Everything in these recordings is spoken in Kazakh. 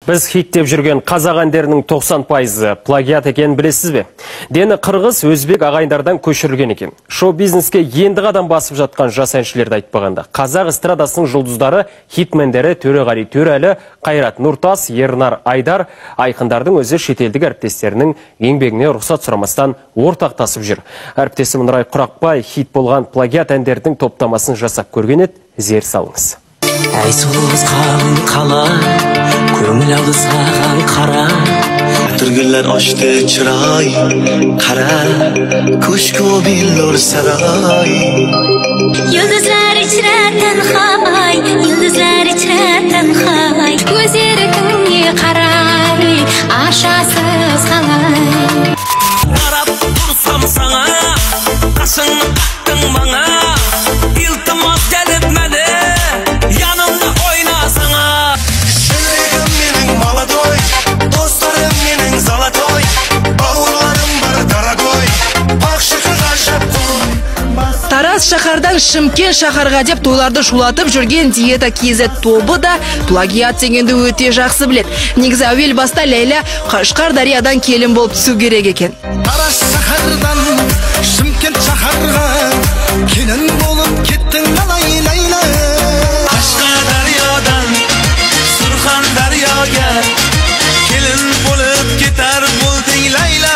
Біз хиттеп жүрген қазақ әндерінің 90% плагиат екенін білесіз бе? Дені қырғыз, өзбек ағайындардан көшірілген екен. Шоу-бизнеске енді қадам басып жатқан жас әншілерді айтпағанда. Қазақ эстрадасының жұлдыздары, хитмендері Төреғали Төрәлі, Қайрат Нұртас, Ернар Айдар, айқындардың өзі шетелдік әріптестерінің еңбегіне рұқсат сұрамастан ортақтасып жүр. Әріптесім Нұрай Құрақбай хит болған плагиат әндердің топтамасын жасап көрген еді, зер салыңыз. Әй сұлуыз қалың қала, көңіл алды саған қара, түргілер ашты чырай, қара, көшкі билор сарай. Yıldızlar içreten hay, yıldızlar içreten hay, gözleri künge karay, aşasız kalay. Arap dursam sana, kaşını taktın bana, iltimat gelipmeli, yanımda oynasana. Şöyleyim benim maladoy, dostlarım benim zalatoy, bağırlarım var daragoy, bakşıkı kaşıp koy. Тараз шаһардан Шымкент шаһарға деп тойларды шулатып жүрген Диета KZ тобы да плагиат дегенді өте жақсы білет. Негізі әуел баста Ләйлә Қашқар дариядан келін болып түсу керек екен. Тараз шаһардан Шымкент шаһарға келін болып кеттің қалай Ләйлә. Қашқар дариядан Сұрхан дарияға келін болып кетер болдың Ләйлә.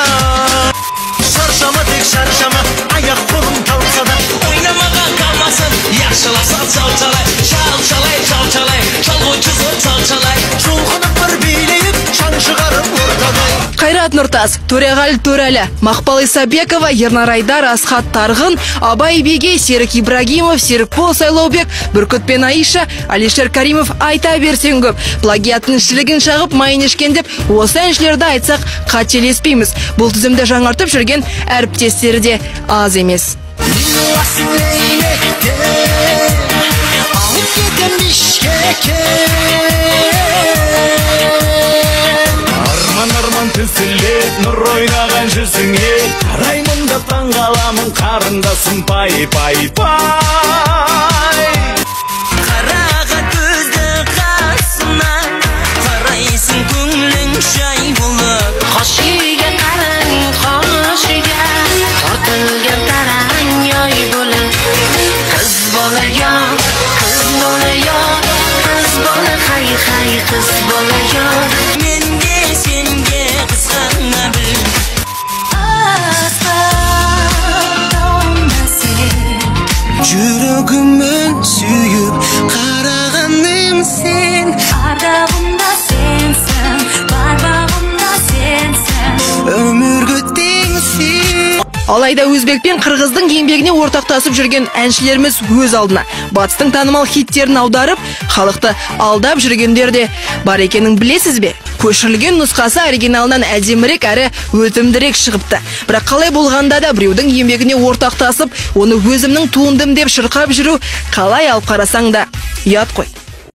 Шаршама тек шаршама, аяқ қолым талса да ойнамаған қалмасын, яқшыласа чал-чалай, чал-чалай, чал-чалай, чалғойшысы чал-чалай, жұлқынып бір билейіп, шаң шығарып ортадай. Қайрат Нұртас, Төреғали Төрәлі, Мақпал Исабекова, Ернар Айдар, Асхат Тарғын, Абай Беге, Серік Ибрагимов, Серікбол Сайлаубек, Бүркіт пен Аиша, Алишер Каримов айта берсең көп. Плагиаттың шілігін шағып майын ішкен деп, осы әншілерді айтсақ қателеспейміз. Бұл тізімді жаңартып жүрген әріптестері де аз емес. Арман тізілет нұр ойнаған жүзіңе, қараймында таңғаламын қарындасым пай-пай-пай. Қараға көзді қасына, қарайсың көңілің жай болып. Hoş yüge karın, hoş yüge, tortılgan tarang yoy bo'lib. Kız bolayor, kız bolayor, kız bola hay kız bolayor. Menga senga qizg'ana bil. Жүрегіммен сүйіп қарағаным сен. Ardağımda sensin, barbağımda sensin. Өмірге теңсің. Алайда өзбек пен қырғыздың еңбегіне ортақтасып жүрген әншілеріміз өз алдына батыстың танымал хиттерін аударып, халықты алдап жүргендер де бар екенін білесіз бе? Көшірілген нұсқасы оригиналынан әдемірек әрі өтімдірек шығыпты. Бірақ қалай болғанда да біреудің еңбегіне ортақтасып, оны өзімнің туындым деп шырқап жүру қалай алып қарасаң да ұят қой.